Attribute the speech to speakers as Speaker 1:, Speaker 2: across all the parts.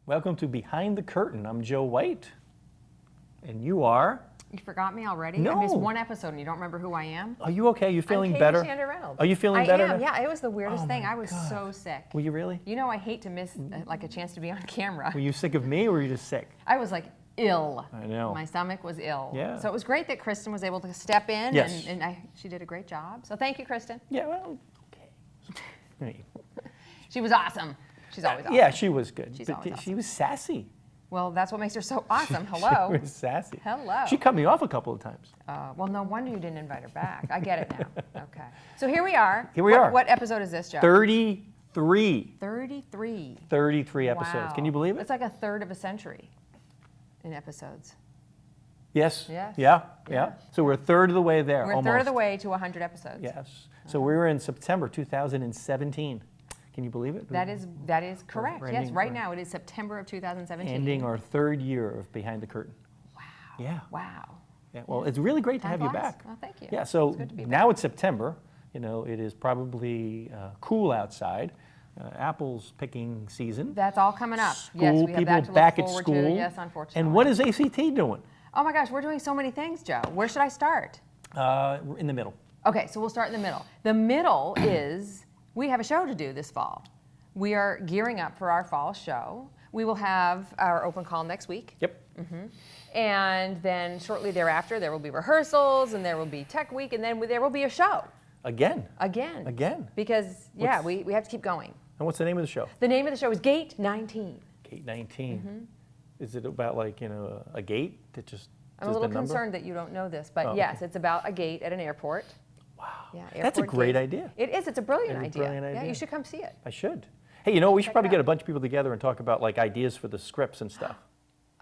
Speaker 1: Welcome to Behind the Curtain. I'm Joe White. And you are?
Speaker 2: You forgot me already?
Speaker 1: No.
Speaker 2: I missed one episode and you don't remember who I am?
Speaker 1: Are you okay? You feeling
Speaker 2: I'm
Speaker 1: better?
Speaker 2: Katie Reynolds.
Speaker 1: Are you feeling better?
Speaker 2: I am,
Speaker 1: now?
Speaker 2: yeah. It was the weirdest thing.
Speaker 1: my
Speaker 2: I was
Speaker 1: God.
Speaker 2: so sick.
Speaker 1: Were you really?
Speaker 2: You know I hate to miss like a chance to be on camera.
Speaker 1: Were you sick of me or were you just sick?
Speaker 2: I was like ill.
Speaker 1: I know.
Speaker 2: My stomach was ill.
Speaker 1: Yeah.
Speaker 2: So it was great that Kristen was able to step in
Speaker 1: Yes.
Speaker 2: and she did a great job. So thank you, Kristen.
Speaker 1: Yeah, well, okay.
Speaker 2: She was awesome. She's always awesome.
Speaker 1: Yeah, she was good.
Speaker 2: She's
Speaker 1: but
Speaker 2: always
Speaker 1: she
Speaker 2: awesome.
Speaker 1: was sassy.
Speaker 2: Well, that's what makes her so awesome. Hello.
Speaker 1: She was sassy.
Speaker 2: Hello.
Speaker 1: She cut me off a couple of times.
Speaker 2: Well, no wonder you didn't invite her back. I get it now. Okay. So here we are.
Speaker 1: Here we are.
Speaker 2: What episode is this, Joe?
Speaker 1: 33.
Speaker 2: 33.
Speaker 1: 33 episodes.
Speaker 2: Wow.
Speaker 1: Can you believe it?
Speaker 2: It's like a third of a century in episodes.
Speaker 1: Yes.
Speaker 2: Yes.
Speaker 1: Yeah.
Speaker 2: Yeah.
Speaker 1: So we're a third of the way there.
Speaker 2: We're a
Speaker 1: almost.
Speaker 2: third of the way to 100 episodes.
Speaker 1: Yes. So we were in September 2017. Can you believe it?
Speaker 2: That is correct.
Speaker 1: We're
Speaker 2: Yes,
Speaker 1: ending-
Speaker 2: right now it is September of 2017.
Speaker 1: Ending our third year of Behind the Curtain.
Speaker 2: Wow.
Speaker 1: Yeah.
Speaker 2: Wow.
Speaker 1: Yeah. Well, it's really great to
Speaker 2: Time
Speaker 1: have you
Speaker 2: flies.
Speaker 1: back.
Speaker 2: Oh, thank you.
Speaker 1: Yeah. So
Speaker 2: It's good to be
Speaker 1: now
Speaker 2: back.
Speaker 1: it's September. You know, it is probably cool outside. Apples picking season.
Speaker 2: That's all coming up.
Speaker 1: School
Speaker 2: Yes, we have
Speaker 1: people
Speaker 2: that to
Speaker 1: back
Speaker 2: look
Speaker 1: at
Speaker 2: forward
Speaker 1: school.
Speaker 2: to. Yes, unfortunately.
Speaker 1: And what is ACT doing?
Speaker 2: Oh my gosh, we're doing so many things, Joe. Where should I start?
Speaker 1: In the middle.
Speaker 2: Okay, so we'll start in the middle. The middle is we have a show to do this fall. We are gearing up for our fall show. We will have our open call next week.
Speaker 1: Yep.
Speaker 2: And then shortly thereafter, there will be rehearsals and there will be tech week and then there will be a show.
Speaker 1: Again.
Speaker 2: Again. Because, yeah, we have to keep going.
Speaker 1: And what's the name of the show?
Speaker 2: The name of the show is Gate 19.
Speaker 1: Gate 19. Is it about like, you know, a gate that just
Speaker 2: I'm a
Speaker 1: does
Speaker 2: little
Speaker 1: the number?
Speaker 2: concerned that you don't know this, but
Speaker 1: Oh,
Speaker 2: yes,
Speaker 1: okay.
Speaker 2: it's about a gate at an airport.
Speaker 1: Wow.
Speaker 2: Yeah,
Speaker 1: That's a
Speaker 2: airport
Speaker 1: great
Speaker 2: gate.
Speaker 1: idea.
Speaker 2: It is. It's a brilliant
Speaker 1: It's a
Speaker 2: idea.
Speaker 1: brilliant
Speaker 2: Yeah,
Speaker 1: idea.
Speaker 2: you should come see it.
Speaker 1: I should. Hey, you know, we should
Speaker 2: Check it
Speaker 1: probably get
Speaker 2: out.
Speaker 1: a bunch of people together and talk about like ideas for the scripts and stuff.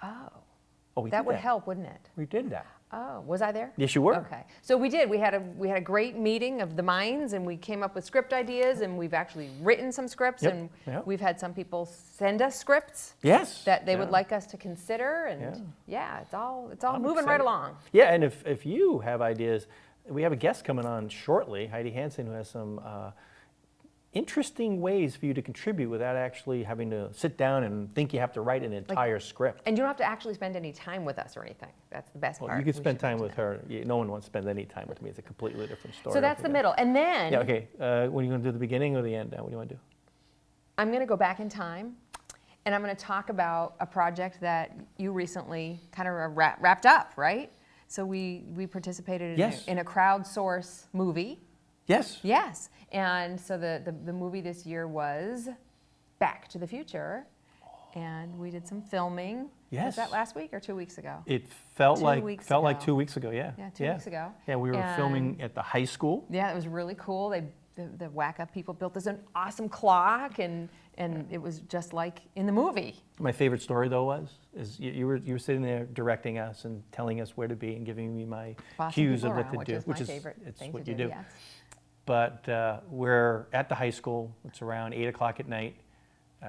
Speaker 1: Oh, we
Speaker 2: That
Speaker 1: did
Speaker 2: would help, wouldn't it?
Speaker 1: We did that.
Speaker 2: Oh, was I there?
Speaker 1: Yes, you were.
Speaker 2: Okay, so we did. We had a great meeting of the minds, and we came up with script ideas, and we've actually written some scripts,
Speaker 1: Yep,
Speaker 2: and
Speaker 1: yep.
Speaker 2: we've had some people send us scripts
Speaker 1: Yes.
Speaker 2: that they would
Speaker 1: Yeah.
Speaker 2: like us to consider, and yeah, it's all
Speaker 1: I'm
Speaker 2: moving right
Speaker 1: excited.
Speaker 2: along.
Speaker 1: Yeah, and if you have ideas, we have a guest coming on shortly, Heidi Hansen, who has some interesting ways for you to contribute without actually having to sit down and think you have to write an entire script.
Speaker 2: And you don't have to actually spend any time with us or anything. That's the best
Speaker 1: Well,
Speaker 2: part.
Speaker 1: you could
Speaker 2: We
Speaker 1: spend
Speaker 2: should
Speaker 1: time
Speaker 2: mention
Speaker 1: with her. No one wants to spend any time with me. It's a completely different story.
Speaker 2: So that's the middle, and then
Speaker 1: Yeah, okay. What are you going to do, the beginning or the end? What do you want to do?
Speaker 2: I'm going to go back in time, and I'm going to talk about a project that you recently kind of wrapped up, right? So we participated
Speaker 1: Yes.
Speaker 2: in a crowdsource movie.
Speaker 1: Yes.
Speaker 2: Yes, and so the movie this year was Back to the Future, and we did some filming.
Speaker 1: Yes.
Speaker 2: Was that last week or 2 weeks ago?
Speaker 1: It felt
Speaker 2: 2
Speaker 1: like
Speaker 2: weeks
Speaker 1: 2 weeks ago. Yeah.
Speaker 2: Yeah, 2 weeks ago.
Speaker 1: Yeah, we were
Speaker 2: And-
Speaker 1: filming at the high school.
Speaker 2: Yeah, it was really cool. The Whack-Up people built this an awesome clock, and it was just like in the movie.
Speaker 1: My favorite story though is you were sitting there directing us and telling us where to be and giving me my
Speaker 2: Bossing
Speaker 1: cues
Speaker 2: people
Speaker 1: of what
Speaker 2: around,
Speaker 1: to
Speaker 2: which
Speaker 1: do,
Speaker 2: is my favorite
Speaker 1: it's
Speaker 2: thing
Speaker 1: what
Speaker 2: to
Speaker 1: you
Speaker 2: do.
Speaker 1: do.
Speaker 2: Yes.
Speaker 1: But we're at the high school. It's around 8 o'clock at night.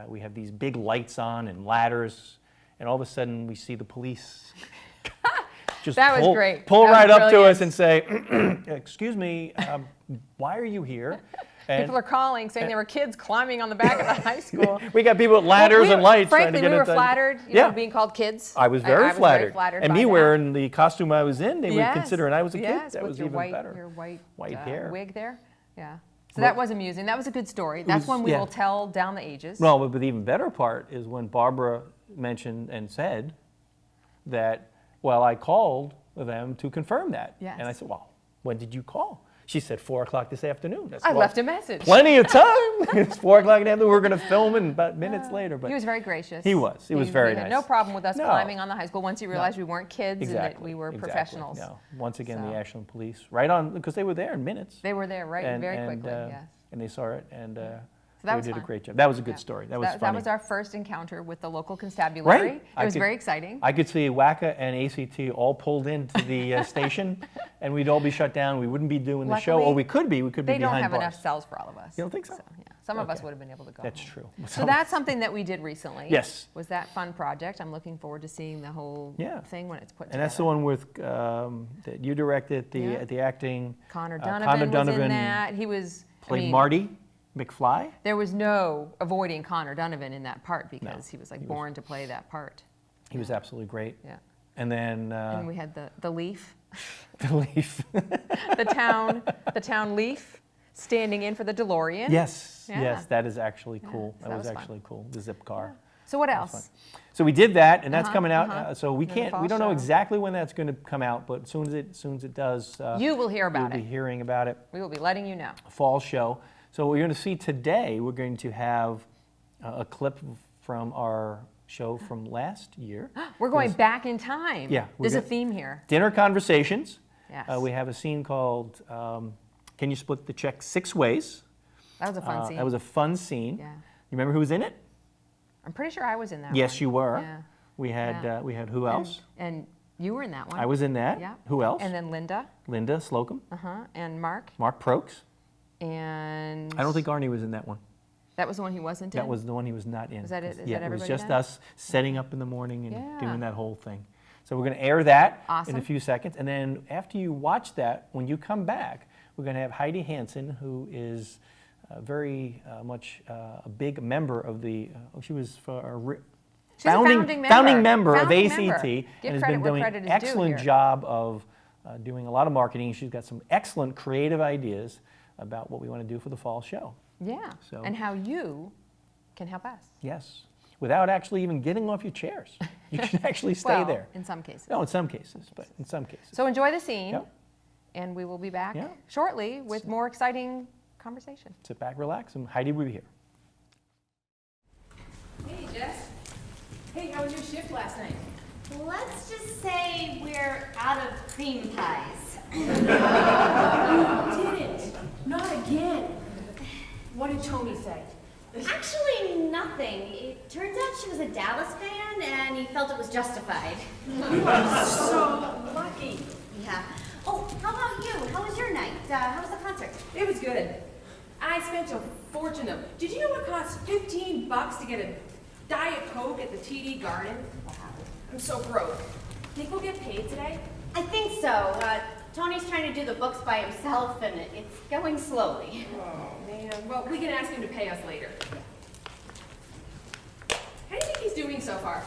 Speaker 1: We have these big lights on and ladders, and all of a sudden we see the police just
Speaker 2: That was great.
Speaker 1: pull
Speaker 2: That was
Speaker 1: right up to us
Speaker 2: brilliant.
Speaker 1: and say, "Excuse me, why are you here?" And
Speaker 2: People are calling saying there were kids climbing on the back of the high school.
Speaker 1: we got people with ladders and lights trying
Speaker 2: Frankly,
Speaker 1: to get
Speaker 2: we were
Speaker 1: it done.
Speaker 2: flattered,
Speaker 1: Yeah.
Speaker 2: being called kids.
Speaker 1: I was very
Speaker 2: was
Speaker 1: flattered.
Speaker 2: very flattered
Speaker 1: and
Speaker 2: by
Speaker 1: me
Speaker 2: that.
Speaker 1: wearing the costume I was in, they would
Speaker 2: Yes.
Speaker 1: consider, and I was a kid,
Speaker 2: Yes,
Speaker 1: that
Speaker 2: with
Speaker 1: was
Speaker 2: your
Speaker 1: even
Speaker 2: white,
Speaker 1: better.
Speaker 2: Your white
Speaker 1: hair.
Speaker 2: wig there. Yeah. So
Speaker 1: Well-
Speaker 2: that was amusing. That was a good story. That's
Speaker 1: was-
Speaker 2: one we
Speaker 1: yeah.
Speaker 2: will tell down the ages.
Speaker 1: No, but the even better part is when Barbara mentioned and said that, well, I called them to confirm that.
Speaker 2: Yes.
Speaker 1: And I said, well, when did you call? She said 4 o'clock this afternoon. That's
Speaker 2: I
Speaker 1: well,
Speaker 2: left a message.
Speaker 1: Plenty of time. It's 4 o'clock in the afternoon. We're going to film in about minutes later. But
Speaker 2: He was very gracious.
Speaker 1: He was. He was very
Speaker 2: had
Speaker 1: nice.
Speaker 2: no problem with us
Speaker 1: No.
Speaker 2: climbing on the high school once he realized we weren't kids and that we were
Speaker 1: exactly.
Speaker 2: professionals.
Speaker 1: No. Once again,
Speaker 2: So.
Speaker 1: the Ashland police, right on, because they were there in minutes.
Speaker 2: They were there very quickly, yes.
Speaker 1: And they saw it, and
Speaker 2: that
Speaker 1: they
Speaker 2: was
Speaker 1: did a
Speaker 2: fun.
Speaker 1: great job. That was a good
Speaker 2: Yeah.
Speaker 1: story. That
Speaker 2: So
Speaker 1: was funny.
Speaker 2: That was our first encounter with the local constabulary.
Speaker 1: Right.
Speaker 2: It was very exciting.
Speaker 1: I could see WACA and ACT all pulled into the station, and we'd all be shut down. We wouldn't be doing the show, or
Speaker 2: Luckily,
Speaker 1: we could be. We could be
Speaker 2: They don't
Speaker 1: behind
Speaker 2: have
Speaker 1: bars.
Speaker 2: enough cells for all of us.
Speaker 1: You don't think so?
Speaker 2: Yeah. Some of us
Speaker 1: Okay.
Speaker 2: would have been able to go
Speaker 1: That's
Speaker 2: home.
Speaker 1: true.
Speaker 2: So that's something that we did recently.
Speaker 1: Yes.
Speaker 2: Was that fun project. I'm looking forward to seeing the whole
Speaker 1: Yeah.
Speaker 2: thing when it's put
Speaker 1: And
Speaker 2: together.
Speaker 1: that's the one with that you directed,
Speaker 2: Yeah.
Speaker 1: the acting.
Speaker 2: Connor
Speaker 1: Connor
Speaker 2: Donovan was
Speaker 1: Donovan
Speaker 2: in that. He was
Speaker 1: Played Marty. McFly?
Speaker 2: There was no avoiding Connor Donovan in that part because he was like born to play that part.
Speaker 1: He was absolutely great.
Speaker 2: Yeah.
Speaker 1: And then
Speaker 2: And we had the leaf,
Speaker 1: the leaf.
Speaker 2: the town leaf, standing in for the DeLorean.
Speaker 1: Yes,
Speaker 2: Yeah.
Speaker 1: yes, that is actually cool.
Speaker 2: so
Speaker 1: that was
Speaker 2: fun.
Speaker 1: actually cool. The zip car.
Speaker 2: So what
Speaker 1: That was
Speaker 2: else?
Speaker 1: fun. So we did that, and that's coming out. So we
Speaker 2: And then the
Speaker 1: can't. We
Speaker 2: fall
Speaker 1: don't know
Speaker 2: show.
Speaker 1: exactly when that's going to come out, but as soon as it does,
Speaker 2: You will hear
Speaker 1: you'll
Speaker 2: about
Speaker 1: be
Speaker 2: it.
Speaker 1: hearing about it.
Speaker 2: We will be letting you know.
Speaker 1: Fall show. So what you're going to see today, we're going to have a clip from our show from last year.
Speaker 2: We're going back in time.
Speaker 1: Yeah,
Speaker 2: There's a theme here.
Speaker 1: Dinner conversations.
Speaker 2: Yes.
Speaker 1: We have a scene called "Can You Split the Check 6 Ways?"
Speaker 2: That was a fun scene.
Speaker 1: That was a fun scene.
Speaker 2: Yeah.
Speaker 1: You remember who was in it?
Speaker 2: I'm pretty sure I was in that one.
Speaker 1: Yes, you were.
Speaker 2: Yeah.
Speaker 1: We had
Speaker 2: Yeah.
Speaker 1: who else?
Speaker 2: And you were in that one.
Speaker 1: I was in that.
Speaker 2: Yeah.
Speaker 1: Who else?
Speaker 2: And then Linda.
Speaker 1: Linda Slocum.
Speaker 2: And Mark.
Speaker 1: Mark Prokes.
Speaker 2: And
Speaker 1: I don't think Arnie was in that one.
Speaker 2: that was the one he wasn't in.
Speaker 1: That was the one he was not in.
Speaker 2: Was that it? Is
Speaker 1: Yeah,
Speaker 2: that
Speaker 1: it was
Speaker 2: everybody
Speaker 1: just
Speaker 2: then?
Speaker 1: us setting up in the morning and
Speaker 2: Yeah.
Speaker 1: doing that whole thing. So we're going to air that in
Speaker 2: Awesome.
Speaker 1: a few seconds. And then after you watch that, when you come back, we're going to have Heidi Hansen, who is very much a big member of the, she was for
Speaker 2: She's a founding member.
Speaker 1: founding member of
Speaker 2: Founding
Speaker 1: ACT
Speaker 2: member.
Speaker 1: and
Speaker 2: Give
Speaker 1: has
Speaker 2: credit
Speaker 1: been
Speaker 2: where
Speaker 1: doing
Speaker 2: credit
Speaker 1: an
Speaker 2: is due
Speaker 1: excellent
Speaker 2: here.
Speaker 1: job of doing a lot of marketing. She's got some excellent creative ideas about what we want to do for the fall show.
Speaker 2: Yeah.
Speaker 1: So-
Speaker 2: And how you can help us.
Speaker 1: Yes, without actually even getting off your chairs. You can actually stay
Speaker 2: Well,
Speaker 1: there.
Speaker 2: in some cases.
Speaker 1: No, in some cases, but in some cases.
Speaker 2: So enjoy the scene.
Speaker 1: Yep.
Speaker 2: And we will be back
Speaker 1: Yeah.
Speaker 2: shortly with more exciting conversation.
Speaker 1: Sit back, relax, and Heidi will be here.
Speaker 3: Hey, Jess. Hey, how was your shift last night?
Speaker 4: Let's just say we're out of cream pies.
Speaker 3: Didn't. Not again. What did Tony say?
Speaker 4: Actually, nothing. It turns out she was a Dallas fan and he felt it was justified.
Speaker 3: So lucky.
Speaker 4: Yeah. Oh, how about you? How was your night? How was the concert?
Speaker 3: It was good. I spent a fortune though. Did you know it costs $15 to get a Diet Coke at the TD Garden? Wow. I'm so broke. Think we'll get paid today?
Speaker 4: I think so. Tony's trying to do the books by himself and it's going slowly.
Speaker 3: Oh, man. Well, we can ask him to pay us later. How do you think he's doing so far?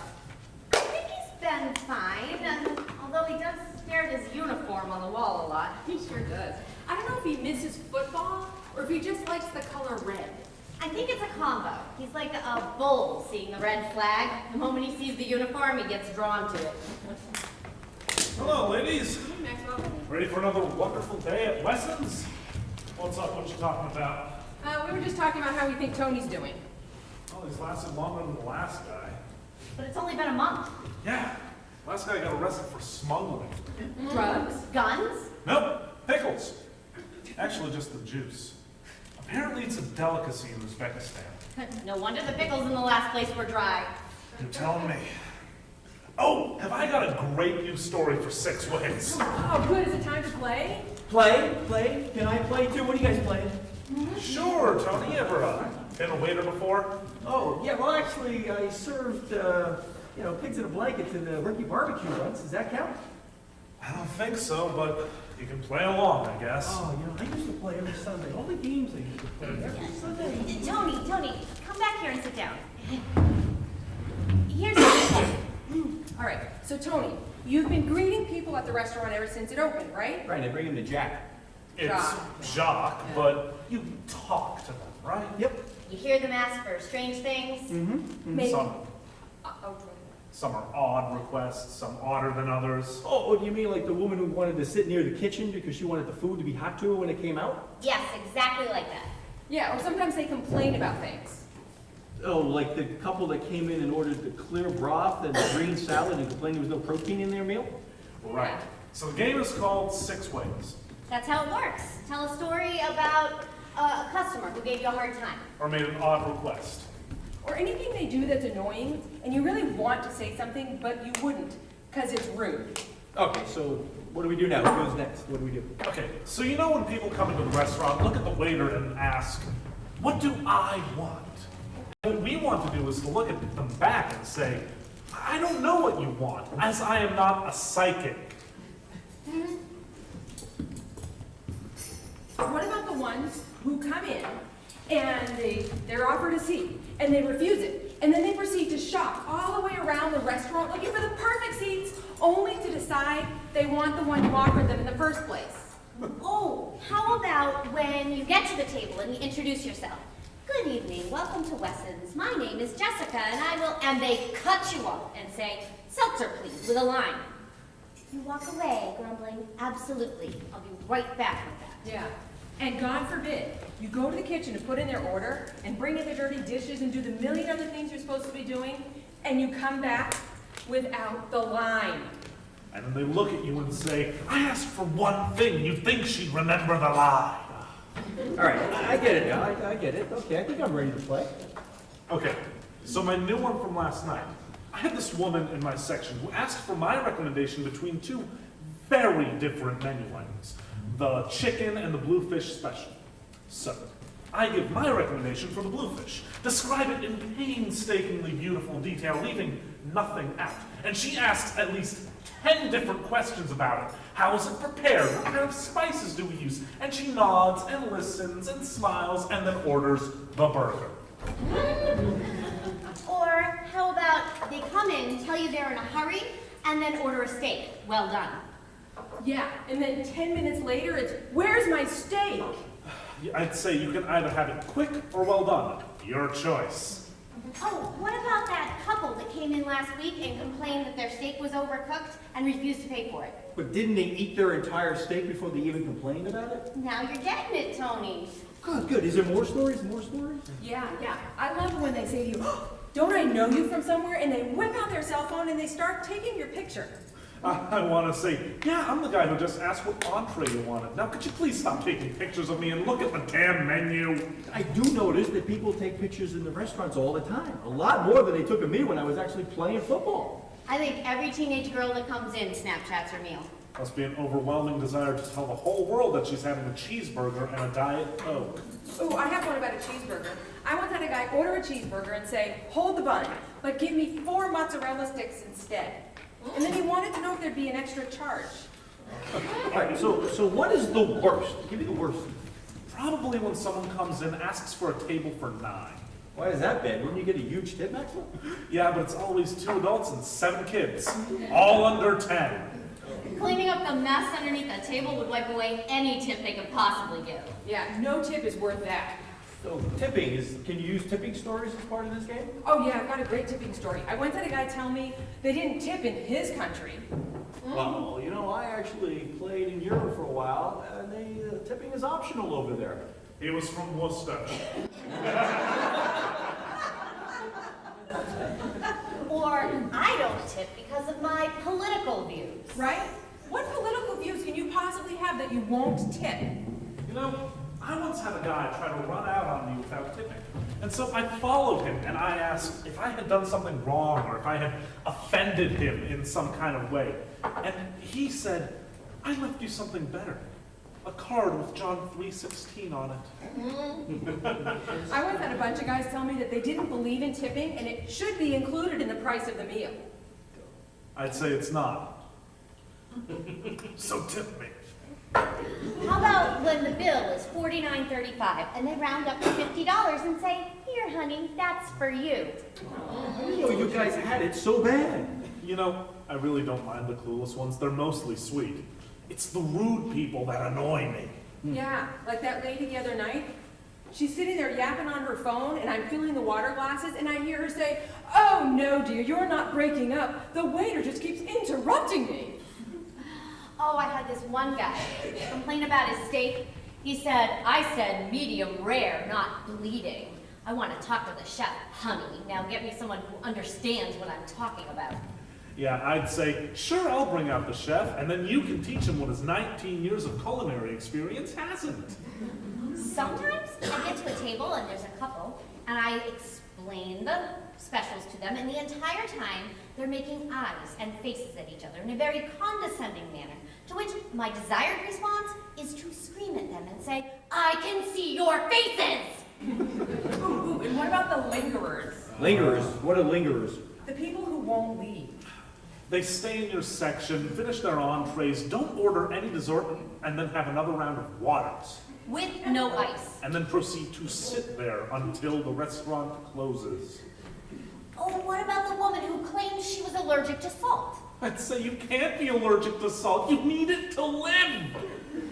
Speaker 4: I think he's been fine, although he does stare at his uniform on the wall a lot.
Speaker 3: He sure does. I don't know if he misses football or if he just likes the color red.
Speaker 4: I think it's a combo. He's like a bull seeing the red flag. The moment he sees the uniform, he gets drawn to it.
Speaker 5: Hello, ladies.
Speaker 3: Hey, Maxwell.
Speaker 5: Ready for another wonderful day at Wesson's? What's up? What you talking about?
Speaker 3: We were just talking about how we think Tony's doing.
Speaker 5: Oh, he's lasted longer than the last guy.
Speaker 4: But it's only been a month.
Speaker 5: Yeah, last guy got arrested for smuggling.
Speaker 3: Drugs?
Speaker 4: Guns?
Speaker 5: Nope, pickles. Actually, just the juice. Apparently, it's a delicacy in Uzbekistan.
Speaker 4: No wonder the pickles in the last place were dry.
Speaker 5: You're telling me. Oh, have I got a great news story for 6 Ways?
Speaker 3: Oh, good. Is it time to play?
Speaker 6: Play? Can I play too? What are you guys playing?
Speaker 5: Sure, Tony. You ever been a waiter before?
Speaker 6: Oh, yeah, well, actually, I served, pigs in a blanket to the Ricky Barbecue once. Does that count?
Speaker 5: I don't think so, but you can play along, I guess.
Speaker 6: Oh, I used to play every Sunday. All the games I used to play every Sunday.
Speaker 4: Tony, come back here and sit down. Here's the
Speaker 3: All right. So, Tony, you've been greeting people at the restaurant ever since it opened, right?
Speaker 6: Right, I bring him to Jack.
Speaker 5: It's
Speaker 3: Jacques.
Speaker 5: Jacques, but you talk to them, right?
Speaker 6: Yep.
Speaker 4: You hear them ask for strange things?
Speaker 3: Maybe.
Speaker 5: Some, some are odd requests, some odder than others.
Speaker 6: Oh, do you mean like the woman who wanted to sit near the kitchen because she wanted the food to be hot to her when it came out?
Speaker 4: Yes, exactly like that.
Speaker 3: Yeah, or sometimes they complain about things.
Speaker 6: Oh, like the couple that came in and ordered the clear broth and the green salad and complained there was no protein in their meal?
Speaker 5: Right. So the game is called 6 Ways.
Speaker 4: That's how it works. Tell a story about a customer who gave you a hard time.
Speaker 5: Or made an odd request.
Speaker 3: Or anything they do that's annoying, and you really want to say something, but you wouldn't, because it's rude.
Speaker 6: Okay, so what do we do now? Who goes next? What do we do?
Speaker 5: Okay, so you know when people come into the restaurant, look at the waiter and ask, what do I want? What we want to do is to look at them back and say, I don't know what you want, as I am not a psychic.
Speaker 3: What about the ones who come in and they're offered a seat, and they refuse it. And then they proceed to shop all the way around the restaurant looking for the perfect seats, only to decide they want the one you offered them in the first place.
Speaker 4: Oh, how about when you get to the table and you introduce yourself? Good evening, welcome to Wesson's. My name is Jessica, and they cut you off and say, seltzer please, with a lime. You walk away grumbling, absolutely, I'll be right back with that.
Speaker 3: Yeah. And God forbid, you go to the kitchen to put in their order and bring in the dirty dishes and do the million other things you're supposed to be doing, and you come back without the lime.
Speaker 5: And then they look at you and say, I asked for one thing. You'd think she'd remember the lie.
Speaker 6: All right, I get it now, I get it. Okay, I think I'm ready to play.
Speaker 5: Okay, so my new one from last night. I had this woman in my section who asked for my recommendation between two very different menu items. The chicken and the bluefish special. So, I give my recommendation for the bluefish. Describe it in painstakingly beautiful detail, leaving nothing out. And she asks at least 10 different questions about it. How is it prepared? What kind of spices do we use? And she nods and listens and smiles and then orders the burger.
Speaker 4: Or how about they come in, tell you they're in a hurry, and then order a steak. Well done.
Speaker 3: Yeah, and then 10 minutes later, it's, where's my steak?
Speaker 5: I'd say you can either have it quick or well done. Your choice.
Speaker 4: Oh, what about that couple that came in last week and complained that their steak was overcooked and refused to pay for it?
Speaker 6: But didn't they eat their entire steak before they even complained about it?
Speaker 4: Now you're getting it, Tony.
Speaker 6: Good, good. Is there more stories? More stories?
Speaker 3: Yeah. I love it when they say to you, oh, don't I know you from somewhere? And they whip out their cell phone and they start taking your picture.
Speaker 5: I want to say, yeah, I'm the guy who just asked what entree you wanted. Now, could you please stop taking pictures of me and look at the damn menu?
Speaker 6: I do notice that people take pictures in the restaurants all the time. A lot more than they took of me when I was actually playing football.
Speaker 4: I think every teenage girl that comes in Snapchats her meal.
Speaker 5: Must be an overwhelming desire to tell the whole world that she's having a cheeseburger and a Diet Coke.
Speaker 3: Ooh, I have one about a cheeseburger. I once had a guy order a cheeseburger and say, hold the bun, but give me 4 mozzarella sticks instead. And then he wanted to know if there'd be an extra charge.
Speaker 6: All right, so what is the worst? Give me the worst.
Speaker 5: Probably when someone comes in, asks for a table for 9.
Speaker 6: Why is that bad? Wouldn't you get a huge tip, Maxwell?
Speaker 5: Yeah, but it's always 2 adults and 7 kids, all under 10.
Speaker 4: Cleaning up the mess underneath that table would wipe away any tip they could possibly give.
Speaker 3: Yeah, no tip is worth that.
Speaker 6: So tipping can you use tipping stories as part of this game?
Speaker 3: Oh yeah, I've got a great tipping story. I once had a guy tell me they didn't tip in his country.
Speaker 6: Well, you know, I actually played in Europe for a while, and tipping is optional over there.
Speaker 5: He was from Worcester.
Speaker 4: Or I don't tip because of my political views.
Speaker 3: Right? What political views can you possibly have that you won't tip?
Speaker 5: You know, I once had a guy try to run out on me without tipping. And so I followed him and I asked if I had done something wrong or if I had offended him in some kind of way. And he said, I left you something better. A card with John 3:16 on it.
Speaker 3: I once had a bunch of guys tell me that they didn't believe in tipping and it should be included in the price of the meal.
Speaker 5: I'd say it's not. So tip me.
Speaker 4: How about when the bill is $49.35 and they round up to $50 and say, here, honey, that's for you.
Speaker 6: Oh, you guys had it so bad.
Speaker 5: You know, I really don't mind the clueless ones. They're mostly sweet. It's the rude people that annoy me.
Speaker 3: Yeah, like that lady the other night. She's sitting there yapping on her phone and I'm filling the water glasses and I hear her say, oh no dear, you're not breaking up. The waiter just keeps interrupting me.
Speaker 4: Oh, I had this one guy complain about his steak. He said, I said medium rare, not bleeding. I want to talk to the chef, honey. Now get me someone who understands what I'm talking about.
Speaker 5: Yeah, I'd say, sure, I'll bring out the chef, and then you can teach him what his 19 years of culinary experience hasn't.
Speaker 4: Sometimes I get to a table and there's a couple, and I explain the specials to them, and the entire time they're making eyes and faces at each other in a very condescending manner, to which my desired response is to scream at them and say, I can see your faces!
Speaker 3: Ooh, and what about the lingerers?
Speaker 6: Lingerers? What are lingerers?
Speaker 3: The people who won't leave.
Speaker 5: They stay in your section, finish their entrees, don't order any dessert, and then have another round of waters.
Speaker 4: with no ice.
Speaker 5: And then proceed to sit there until the restaurant closes.
Speaker 4: Oh, what about the woman who claims she was allergic to salt?
Speaker 5: I'd say you can't be allergic to salt. You need it to live.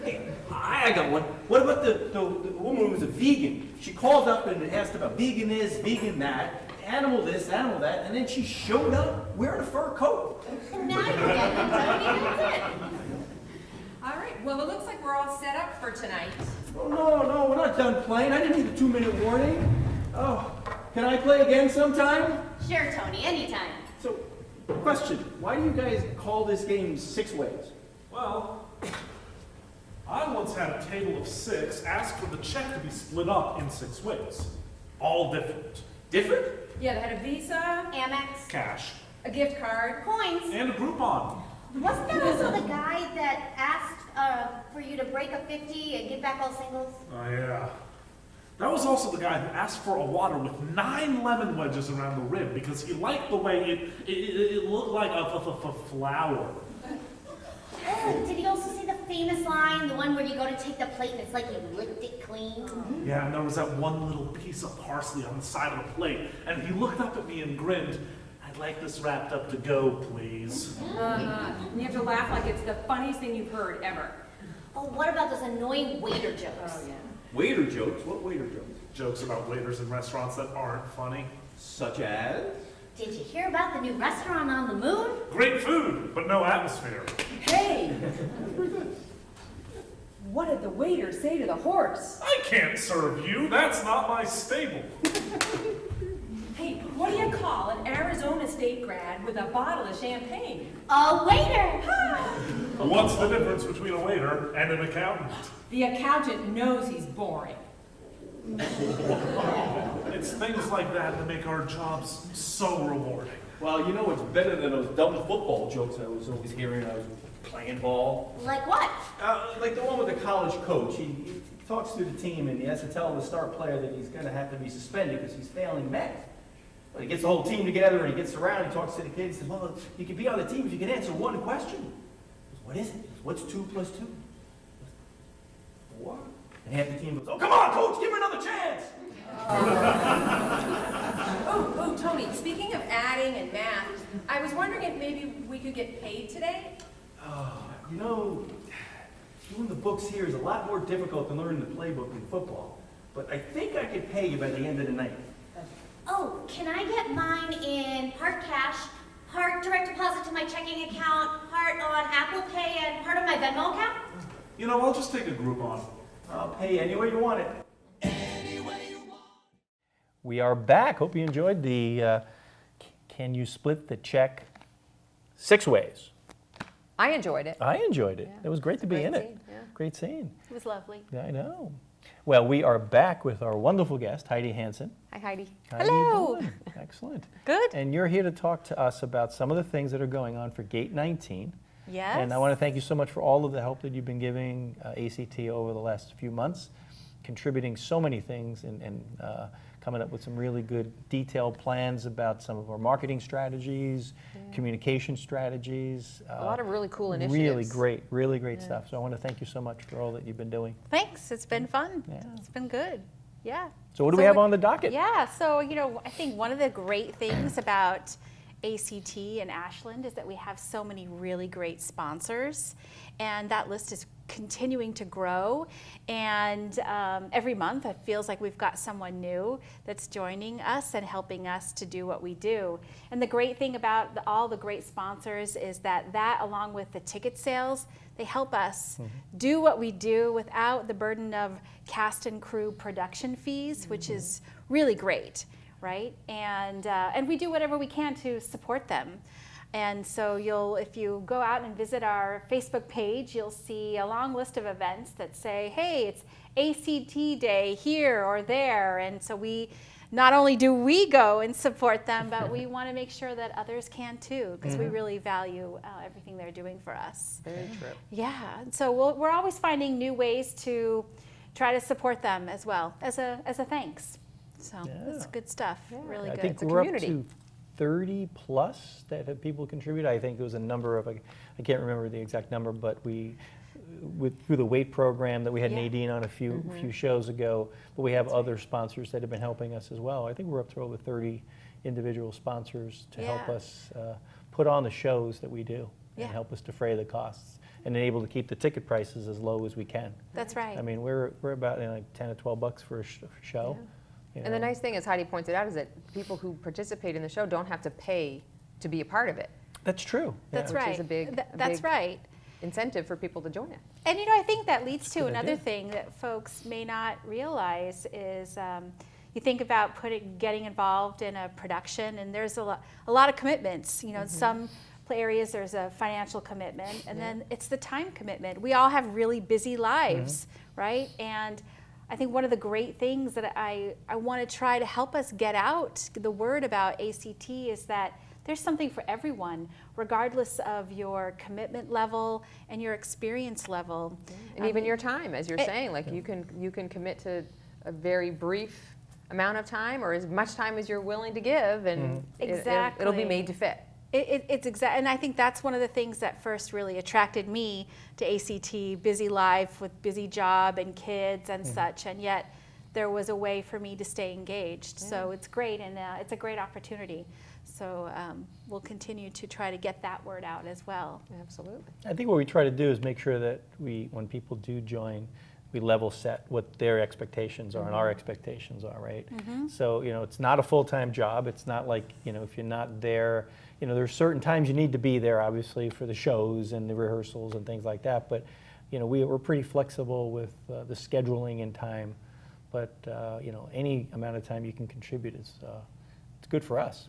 Speaker 6: Hey, I got one. What about the woman who was a vegan? She called up and asked about vegan this, vegan that, animal this, animal that, and then she showed up wearing a fur coat.
Speaker 4: And now you're getting Tony, that's it.
Speaker 3: All right, well, it looks like we're all set up for tonight.
Speaker 6: Oh, no, we're not done playing. I didn't need a 2-minute warning. Oh, can I play again sometime?
Speaker 4: Sure, Tony, anytime.
Speaker 6: So, question, why do you guys call this game 6 ways?
Speaker 5: Well, I once had a table of 6 ask for the check to be split up in 6 ways. All different.
Speaker 6: Different?
Speaker 3: Yeah, they had a Visa,
Speaker 4: Amex,
Speaker 5: Cash.
Speaker 3: a gift card.
Speaker 4: coins.
Speaker 5: And a Groupon.
Speaker 4: Wasn't that also the guy that asked for you to break a 50 and give back all singles?
Speaker 5: Oh, yeah. That was also the guy who asked for a water with 9 lemon wedges around the rim because he liked the way it looked like a flower.
Speaker 4: Oh, did he also say the famous line, the one where you go to take the plate and it's like you licked it clean?
Speaker 5: Yeah, and there was that one little piece of parsley on the side of the plate, and he looked up at me and grinned. I'd like this wrapped up to go, please.
Speaker 3: And you have to laugh like it's the funniest thing you've heard ever.
Speaker 4: Oh, what about those annoying waiter jokes?
Speaker 3: Oh, yeah.
Speaker 6: Waiter jokes? What waiter jokes?
Speaker 5: Jokes about waiters in restaurants that aren't funny.
Speaker 6: Such as?
Speaker 4: Did you hear about the new restaurant on the moon?
Speaker 5: Great food, but no atmosphere.
Speaker 3: Hey! What did the waiter say to the horse?
Speaker 5: I can't serve you. That's not my stable.
Speaker 3: Hey, what do you call an Arizona State grad with a bottle of champagne?
Speaker 4: A waiter!
Speaker 5: What's the difference between a waiter and an accountant?
Speaker 3: The accountant knows he's boring.
Speaker 5: It's things like that that make our jobs so rewarding.
Speaker 6: Well, you know what's better than those dumb football jokes I was always hearing when I was playing ball?
Speaker 4: Like what?
Speaker 6: Like the one with the college coach. He talks to the team and he has to tell the star player that he's going to have to be suspended because he's failing math. But he gets the whole team together and he gets around, he talks to the kids, and says, well, you can be on the team if you can answer one question. He goes, what is it? He goes, what's 2 plus 2? 4. And half the team goes, oh, come on, coach, give him another chance.
Speaker 3: Oh, Tony, speaking of adding and math, I was wondering if maybe we could get paid today?
Speaker 6: You know, doing the books here is a lot more difficult than learning the playbook in football. But I think I could pay you by the end of the night.
Speaker 4: Oh, can I get mine in part cash, part direct deposit to my checking account, part on Apple Pay, and part of my Venmo account?
Speaker 5: You know, I'll just take a Groupon.
Speaker 6: I'll pay you any way you want it.
Speaker 1: We are back. Hope you enjoyed the Can You Split the Check 6 Ways.
Speaker 2: I enjoyed it.
Speaker 1: I enjoyed it.
Speaker 2: Yeah.
Speaker 1: It was great to be
Speaker 2: Great
Speaker 1: in it.
Speaker 2: scene, yeah.
Speaker 1: Great scene.
Speaker 7: It was lovely.
Speaker 1: Yeah, I know. Well, we are back with our wonderful guest, Heidi Hansen.
Speaker 2: Hi, Heidi.
Speaker 1: How are you
Speaker 7: Hello.
Speaker 1: doing? Excellent.
Speaker 7: Good.
Speaker 1: And you're here to talk to us about some of the things that are going on for Gate 19.
Speaker 7: Yes.
Speaker 1: And I want to thank you so much for all of the help that you've been giving ACT over the last few months, contributing so many things and coming up with some really good detailed plans about some of our marketing strategies, communication strategies.
Speaker 2: A lot of really cool initiatives.
Speaker 1: Really great stuff. So I want to thank you so much for all that you've been doing.
Speaker 7: Thanks. It's been fun.
Speaker 1: Yeah.
Speaker 7: It's been good. Yeah.
Speaker 1: So what do we have on the docket?
Speaker 7: Yeah. So, I think one of the great things about ACT and Ashland is that we have so many really great sponsors, and that list is continuing to grow. And every month it feels like we've got someone new that's joining us and helping us to do what we do. And the great thing about all the great sponsors is that along with the ticket sales, they help us do what we do without the burden of cast and crew production fees, which is really great, right? And we do whatever we can to support them. And so if you go out and visit our Facebook page, you'll see a long list of events that say, hey, it's ACT Day here or there. And so not only do we go and support them, but we want to make sure that others can too, because we really value everything they're doing for us.
Speaker 1: Very true.
Speaker 7: Yeah, and so we're always finding new ways to try to support them as well, as a thanks. So that's good stuff, really
Speaker 1: I
Speaker 7: good.
Speaker 1: think
Speaker 2: It's a
Speaker 1: we're
Speaker 2: community.
Speaker 1: up to 30 plus that have people contribute. I think there was a number of, I can't remember the exact number, but through the weight program that we had
Speaker 2: Yeah.
Speaker 1: Nadine on a few shows ago, but we have other sponsors that have been helping us as well. I think we're up to over 30 individual sponsors to help
Speaker 7: Yeah.
Speaker 1: us put on the shows that we do
Speaker 7: Yeah.
Speaker 1: and help us defray the costs and able to keep the ticket prices as low as we can.
Speaker 7: That's right.
Speaker 1: I mean, we're about like 10 to 12 bucks for a show. you
Speaker 2: And the
Speaker 1: know.
Speaker 2: nice thing, as Heidi pointed out, is that people who participate in the show don't have to pay to be a part of it.
Speaker 1: That's true.
Speaker 7: That's
Speaker 1: yeah.
Speaker 2: Which
Speaker 7: right.
Speaker 2: is a big- a
Speaker 7: That's
Speaker 2: big-
Speaker 7: right.
Speaker 2: Incentive for people to join it.
Speaker 7: And I think that leads to
Speaker 1: good
Speaker 7: another
Speaker 1: idea.
Speaker 7: thing that folks may not realize is you think about getting involved in a production, and there's a lot of commitments. In some areas there's a financial commitment, and then it's the time commitment. We all have really busy lives, right? And I think one of the great things that I want to try to help us get out the word about ACT is that there's something for everyone, regardless of your commitment level and your experience level.
Speaker 2: And even your time, as you're saying, like you can commit to a very brief amount of time or as much time as you're willing to give, and it'll be made to fit.
Speaker 7: It's exact, and I think that's one of the things that first really attracted me to ACT, busy life with busy job and kids and such, and yet there was a way for me to stay engaged. So it's great, and it's a great opportunity. So we'll continue to try to get that word out as well.
Speaker 2: Absolutely.
Speaker 1: I think what we try to do is make sure that when people do join, we level set what their expectations are and our expectations are, right? So, it's not a full-time job. It's not like, if you're not there, there's certain times you need to be there, obviously, for the shows and the rehearsals and things like that. But, we're pretty flexible with the scheduling and time. But, any amount of time you can contribute is it's good for us.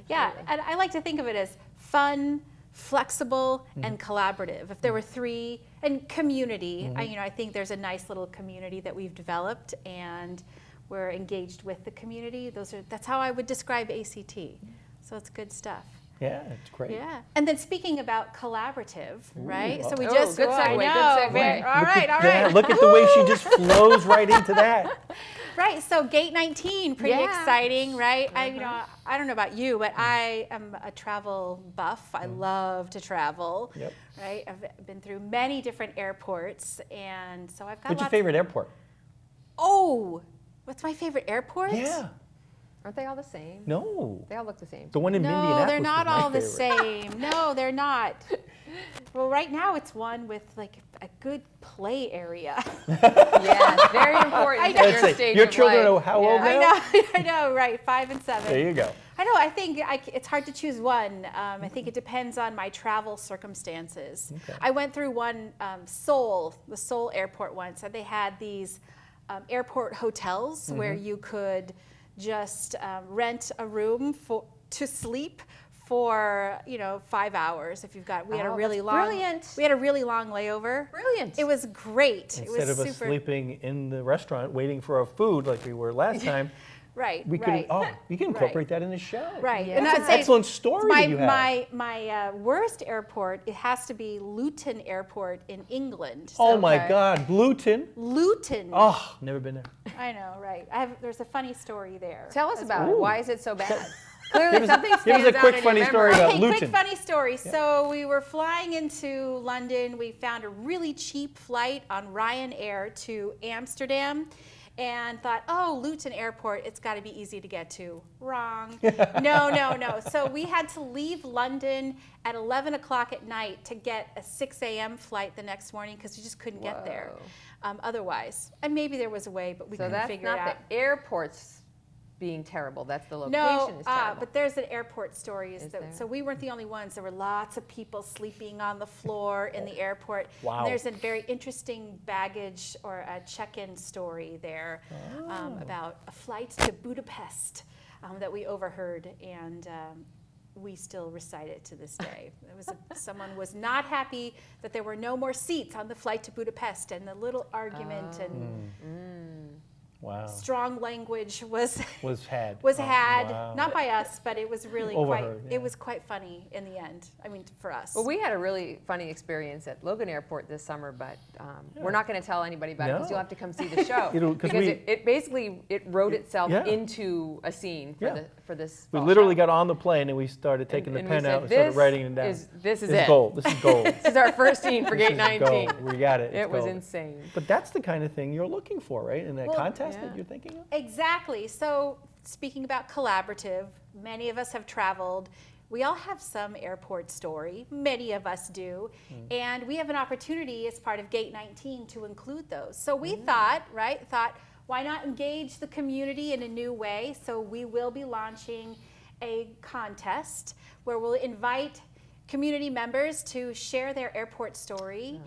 Speaker 7: Yeah, and I like to think of it as fun, flexible, and collaborative. If there were three, and community, I think there's a nice little community that we've developed, and we're engaged with the community. That's how I would describe ACT. So it's good stuff.
Speaker 1: Yeah, it's great.
Speaker 7: Yeah, and then speaking about collaborative, right? So we
Speaker 2: Oh,
Speaker 7: just
Speaker 2: good segue,
Speaker 7: I
Speaker 2: good
Speaker 7: know,
Speaker 2: segue.
Speaker 7: All right.
Speaker 1: Yeah, look at the way she just flows right into that.
Speaker 7: Right, so Gate 19, pretty
Speaker 2: Yeah.
Speaker 7: exciting, right? I don't know about you, but I am a travel buff. I love to travel,
Speaker 1: Yep.
Speaker 7: right? I've been through many different airports, and so I've got
Speaker 1: What's your
Speaker 7: lots.
Speaker 1: favorite airport?
Speaker 7: Oh, what's my favorite airport?
Speaker 1: Yeah.
Speaker 2: Aren't they all the same?
Speaker 1: No.
Speaker 2: They all look the same.
Speaker 1: The one in
Speaker 7: No,
Speaker 1: Indianapolis
Speaker 7: they're not
Speaker 1: was my
Speaker 7: all the
Speaker 1: favorite.
Speaker 7: same. No, they're not. Well, right now it's one with like a good play area.
Speaker 2: Yeah, it's very important.
Speaker 7: I
Speaker 2: that
Speaker 7: know.
Speaker 2: your
Speaker 1: Say,
Speaker 2: stage
Speaker 1: your
Speaker 2: of
Speaker 1: children
Speaker 2: life.
Speaker 1: are how old
Speaker 2: Yeah.
Speaker 1: now?
Speaker 7: I know, right? 5 and 7.
Speaker 1: There you go.
Speaker 7: I know. I think it's hard to choose one. I think it depends on my travel circumstances.
Speaker 1: Okay.
Speaker 7: I went through the Seoul airport once, and they had these airport hotels where you could just rent a room to sleep for 5 hours if you've got. We had a
Speaker 2: Oh,
Speaker 7: really
Speaker 2: that's
Speaker 7: long.
Speaker 2: brilliant.
Speaker 7: We had a really long layover.
Speaker 2: Brilliant.
Speaker 7: It was great.
Speaker 1: Instead
Speaker 7: it was
Speaker 1: of us
Speaker 7: super.
Speaker 1: sleeping in the restaurant waiting for our food like we were last time,
Speaker 7: Right.
Speaker 1: we
Speaker 7: right.
Speaker 1: could. You can incorporate that in the show.
Speaker 7: Right,
Speaker 2: Yeah.
Speaker 7: and
Speaker 2: That's
Speaker 7: I'd
Speaker 2: an
Speaker 7: say
Speaker 1: excellent story
Speaker 7: My
Speaker 1: that you have.
Speaker 7: my worst airport, it has to be Luton Airport in England.
Speaker 1: Oh
Speaker 7: So
Speaker 1: my
Speaker 2: Okay.
Speaker 1: God, Luton.
Speaker 7: Luton.
Speaker 1: Oh, never been there.
Speaker 7: I know, right? There's a funny story there.
Speaker 2: Tell us
Speaker 7: as
Speaker 2: about
Speaker 7: well.
Speaker 2: it. Why is it so bad? Clearly,
Speaker 1: Give us-
Speaker 2: something
Speaker 1: give us
Speaker 2: stands
Speaker 1: a quick
Speaker 2: out in
Speaker 1: funny
Speaker 2: your
Speaker 1: story
Speaker 2: memory.
Speaker 1: about
Speaker 7: Okay,
Speaker 1: Luton.
Speaker 7: quick funny story. So we were flying into London. We found a really cheap flight on Ryanair to Amsterdam. And thought, oh, Luton Airport, it's got to be easy to get to. Wrong. No. So we had to leave London at 11 o'clock at night to get a 6 a.m. flight the next morning because we just couldn't get there otherwise. And maybe there was a way, but we
Speaker 2: So
Speaker 7: couldn't
Speaker 2: that's
Speaker 7: figure it
Speaker 2: not
Speaker 7: out.
Speaker 2: the airports being terrible. That's the location
Speaker 7: No,
Speaker 2: is terrible.
Speaker 7: but there's an airport story.
Speaker 2: Is there?
Speaker 7: So we weren't the only ones. There were lots of people sleeping on the floor in the airport.
Speaker 1: Wow.
Speaker 7: And there's a very interesting baggage or a check-in story there about a flight to Budapest that we overheard, and we still recite it to this day. Someone was not happy that there were no more seats on the flight to Budapest, and the little argument and.
Speaker 1: Wow.
Speaker 7: strong language was
Speaker 1: had.
Speaker 7: was
Speaker 1: Oh,
Speaker 7: had,
Speaker 1: wow.
Speaker 7: not by us, but it was really
Speaker 1: Overheard,
Speaker 7: quite,
Speaker 1: yeah.
Speaker 7: it was quite funny in the end. I mean, for us.
Speaker 2: Well, we had a really funny experience at Logan Airport this summer, but we're not going to tell anybody about it because
Speaker 1: No.
Speaker 2: you'll have to come see the show.
Speaker 1: Because
Speaker 2: because
Speaker 1: we-
Speaker 2: it basically wrote itself
Speaker 1: Yeah.
Speaker 2: into a scene for
Speaker 1: Yeah.
Speaker 2: for this.
Speaker 1: We
Speaker 2: fall
Speaker 1: literally
Speaker 2: show.
Speaker 1: got on the plane and we started taking the
Speaker 2: And
Speaker 1: pen
Speaker 2: we
Speaker 1: out
Speaker 2: said,
Speaker 1: and started
Speaker 2: "This
Speaker 1: writing it down.
Speaker 2: this is
Speaker 1: It's
Speaker 2: it.
Speaker 1: gold. This is gold.
Speaker 2: This is our first scene for
Speaker 1: This
Speaker 2: Gate
Speaker 1: is
Speaker 2: 19.
Speaker 1: gold. We got it.
Speaker 2: It
Speaker 1: It's
Speaker 2: was
Speaker 1: gold.
Speaker 2: insane.
Speaker 1: But that's the kind of thing you're looking for, right? In that
Speaker 7: Well,
Speaker 1: contest
Speaker 2: yeah.
Speaker 1: that you're thinking of?
Speaker 7: Exactly. So, speaking about collaborative, many of us have traveled. We all have some airport story. Many of us do. And we have an opportunity as part of Gate 19 to include those. So, we thought, why not engage the community in a new way? So, we will be launching a contest where we'll invite community members to share their airport story,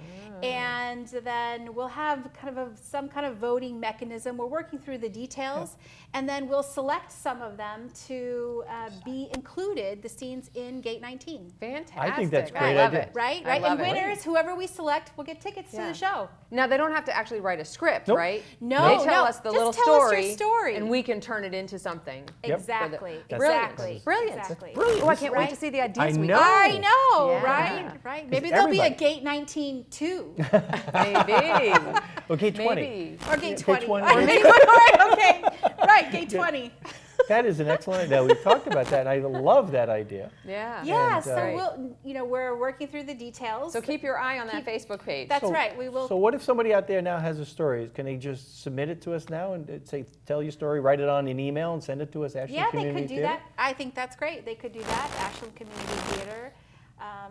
Speaker 7: and then we'll have kind of some kind of voting mechanism. We're working through the details, and then we'll select some of them to be included, the scenes in Gate 19.
Speaker 2: Fantastic.
Speaker 1: I think that's a
Speaker 2: I
Speaker 1: great
Speaker 2: love
Speaker 1: idea.
Speaker 2: it.
Speaker 7: Right,
Speaker 2: I
Speaker 7: right.
Speaker 2: love
Speaker 7: And
Speaker 2: it.
Speaker 7: winners, whoever we select, will get tickets to
Speaker 2: Yeah.
Speaker 7: the show.
Speaker 2: Now they don't have to actually write a script,
Speaker 1: Nope.
Speaker 2: right?
Speaker 7: No,
Speaker 2: they tell
Speaker 7: no,
Speaker 2: us the
Speaker 7: just
Speaker 2: little
Speaker 7: tell us your
Speaker 2: story,
Speaker 7: story.
Speaker 2: and we can turn it into something.
Speaker 1: Yep.
Speaker 7: Exactly.
Speaker 1: That's
Speaker 7: Exactly.
Speaker 2: brilliant.
Speaker 7: Exactly.
Speaker 1: Brilliant.
Speaker 2: Oh, I can't wait
Speaker 7: Right.
Speaker 2: to see the ideas.
Speaker 1: I
Speaker 2: we
Speaker 1: know.
Speaker 2: got.
Speaker 7: I know,
Speaker 2: Yeah.
Speaker 7: right? Right. Maybe there'll be a
Speaker 1: everybody-
Speaker 7: Gate 19 too.
Speaker 2: Maybe.
Speaker 1: Okay, 20.
Speaker 2: Maybe.
Speaker 7: Or Gate 20.
Speaker 1: 20.
Speaker 7: Or maybe, all right, okay. Right, Gate 20.
Speaker 1: That is an excellent idea. We've talked about that, and I love that idea.
Speaker 2: Yeah.
Speaker 7: Yeah,
Speaker 1: And,
Speaker 7: so
Speaker 2: Right.
Speaker 7: we're working through the details.
Speaker 2: So keep your eye on that Facebook page.
Speaker 7: That's right. We will.
Speaker 1: So what if somebody out there now has a story? Can they just submit it to us now and say, tell your story, write it on an email and send it to us, Ashland
Speaker 7: Yeah, they
Speaker 1: Community
Speaker 7: could do
Speaker 1: Theater?
Speaker 7: that. I think that's great. They could do that. Ashland Community Theater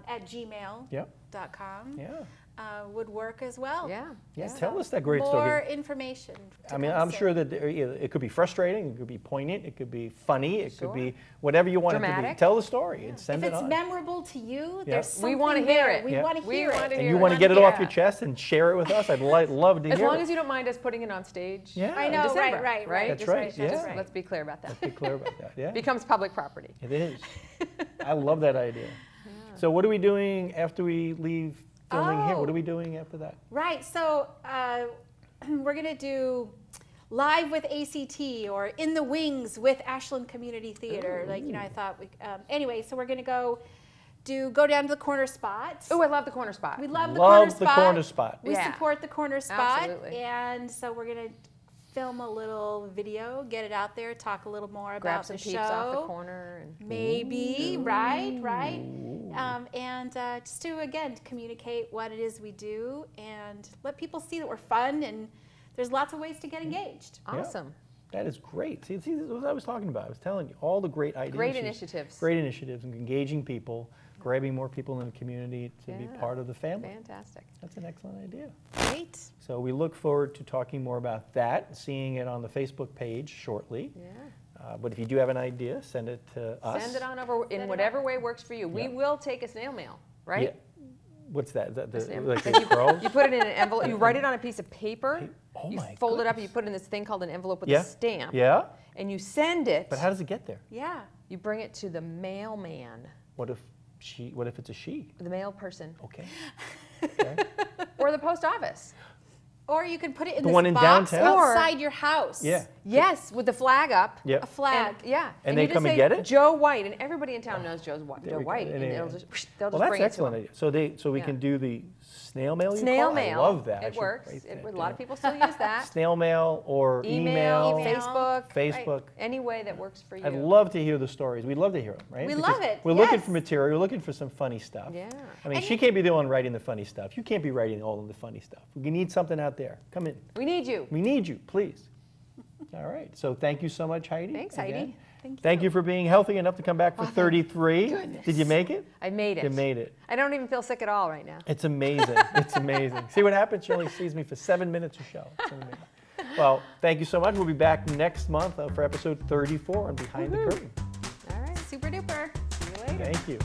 Speaker 7: at gmail.com
Speaker 1: Yep. Yeah.
Speaker 7: would work as well.
Speaker 2: Yeah.
Speaker 1: Yeah,
Speaker 7: So
Speaker 1: tell us that great
Speaker 7: more
Speaker 1: story.
Speaker 7: information.
Speaker 1: I mean, I'm sure that it could be frustrating, it could be poignant, it could be funny, it
Speaker 2: Sure.
Speaker 1: could be whatever you want it to be.
Speaker 2: Dramatic.
Speaker 1: Tell the story and send
Speaker 7: If
Speaker 1: it
Speaker 7: it's
Speaker 1: on.
Speaker 7: memorable to you,
Speaker 1: Yeah.
Speaker 7: there's something
Speaker 2: We wanna hear
Speaker 7: there.
Speaker 2: it.
Speaker 7: We
Speaker 1: Yeah.
Speaker 7: want to
Speaker 2: We
Speaker 7: hear
Speaker 2: wanna
Speaker 7: it.
Speaker 2: hear
Speaker 1: And you
Speaker 2: it.
Speaker 1: want to get it off
Speaker 2: Yeah.
Speaker 1: your chest and share it with us? I'd love to
Speaker 2: As
Speaker 1: hear
Speaker 2: long
Speaker 1: it.
Speaker 2: as you don't mind us putting it on stage.
Speaker 1: Yeah.
Speaker 7: I
Speaker 2: in
Speaker 7: know,
Speaker 2: December,
Speaker 7: right.
Speaker 1: That's
Speaker 7: Just
Speaker 1: right, yeah.
Speaker 7: That's right.
Speaker 2: Let's be clear about that.
Speaker 1: Be clear about that, yeah.
Speaker 2: Becomes public property.
Speaker 1: It is. I love that idea. So what are we doing after we leave filming here? What
Speaker 7: Oh.
Speaker 1: are we doing after that?
Speaker 7: Right, so we're going to do Live with ACT or In the Wings with Ashland Community Theater. I thought anyway, so we're going to go down to the corner spot.
Speaker 2: Oh, I love the corner spot.
Speaker 7: We love the
Speaker 1: Love
Speaker 7: corner
Speaker 1: the
Speaker 7: spot.
Speaker 1: corner spot.
Speaker 7: We
Speaker 2: Yeah.
Speaker 7: support the corner spot.
Speaker 2: Absolutely.
Speaker 7: And so we're going to film a little video, get it out there, talk a little more
Speaker 2: Grab
Speaker 7: about
Speaker 2: some
Speaker 7: the
Speaker 2: peeps
Speaker 7: show.
Speaker 2: off the corner. And
Speaker 7: Maybe, right. And just to, again, communicate what it is we do and let people see that we're fun and there's lots of ways to get engaged.
Speaker 2: awesome.
Speaker 1: That is great. See, this is what I was talking about. I was telling you, all the great ideas.
Speaker 2: Great initiatives.
Speaker 1: Great initiatives and engaging people, grabbing more people in the community to be
Speaker 2: Yeah.
Speaker 1: part of the family.
Speaker 2: Fantastic.
Speaker 1: That's an excellent idea.
Speaker 7: Great.
Speaker 1: So we look forward to talking more about that, seeing it on the Facebook page shortly.
Speaker 2: Yeah.
Speaker 1: But if you do have an idea, send it to us.
Speaker 2: Send it on over in whatever way works for you. We
Speaker 1: Yeah.
Speaker 2: will take a snail mail, right?
Speaker 1: Yeah. What's that? Is that the,
Speaker 2: Snail-
Speaker 1: like
Speaker 2: Then
Speaker 1: the
Speaker 2: you,
Speaker 1: pearls?
Speaker 2: you put it in an envelope. You write it on a piece of paper.
Speaker 1: Oh
Speaker 2: you
Speaker 1: my
Speaker 2: fold it up.
Speaker 1: goodness.
Speaker 2: You put it in this thing called an envelope with
Speaker 1: Yeah.
Speaker 2: a stamp.
Speaker 1: Yeah?
Speaker 2: And you send it.
Speaker 1: But how does it get there?
Speaker 7: Yeah.
Speaker 2: You bring it to the mailman,
Speaker 1: What if it's a she?
Speaker 2: the mail person,
Speaker 1: Okay. Okay.
Speaker 2: or the post office.
Speaker 7: Or you can put it in
Speaker 1: The
Speaker 7: this
Speaker 1: one in
Speaker 7: box
Speaker 1: downtown?
Speaker 7: outside your house.
Speaker 1: Yeah.
Speaker 2: Yes, with the flag up.
Speaker 1: Yep.
Speaker 7: A flag.
Speaker 2: Yeah.
Speaker 1: And
Speaker 2: you
Speaker 1: they
Speaker 2: just
Speaker 1: come and
Speaker 2: say,
Speaker 1: get it?
Speaker 2: Joe White, and everybody in town knows Joe
Speaker 1: There
Speaker 2: Joe
Speaker 1: we go.
Speaker 2: White,
Speaker 1: And
Speaker 2: and
Speaker 1: they-
Speaker 2: they'll just
Speaker 1: Well,
Speaker 2: bring
Speaker 1: that's
Speaker 2: it to
Speaker 1: excellent
Speaker 2: him.
Speaker 1: idea. So we
Speaker 2: Yeah.
Speaker 1: can do the snail mail. You
Speaker 2: Snail
Speaker 1: call it?
Speaker 2: mail.
Speaker 1: I love that. I
Speaker 2: It
Speaker 1: should
Speaker 2: works.
Speaker 1: write that
Speaker 2: A lot
Speaker 1: down.
Speaker 2: of people still use that.
Speaker 1: Snail mail or
Speaker 2: Email,
Speaker 7: Email.
Speaker 2: Facebook,
Speaker 1: Facebook.
Speaker 2: any way that works for you.
Speaker 1: I'd love to hear the stories. We'd love to hear them, right?
Speaker 7: We
Speaker 1: Because
Speaker 7: love it,
Speaker 1: We're looking
Speaker 7: yes.
Speaker 1: for material. We're looking for some funny stuff.
Speaker 2: Yeah.
Speaker 1: I mean,
Speaker 7: And
Speaker 1: she can't be the one writing the funny stuff. You can't be writing all of the funny stuff. We need something out there. Come in.
Speaker 2: We need you.
Speaker 1: We need you, please. All right. So thank you so much, Heidi.
Speaker 2: Thanks,
Speaker 1: again.
Speaker 2: Heidi.
Speaker 1: Thank you for being healthy enough to come back for 33.
Speaker 2: goodness.
Speaker 1: Did you make it?
Speaker 2: I made it.
Speaker 1: You made it.
Speaker 2: I don't even feel sick at all right now.
Speaker 1: It's amazing. It's amazing. See what happens? She only sees me for 7 minutes a show. It's amazing. Well, thank you so much. We'll be back next month for episode 34 on Behind the Curtain.
Speaker 2: All right.
Speaker 7: Super duper.
Speaker 2: See you later.
Speaker 1: Thank you.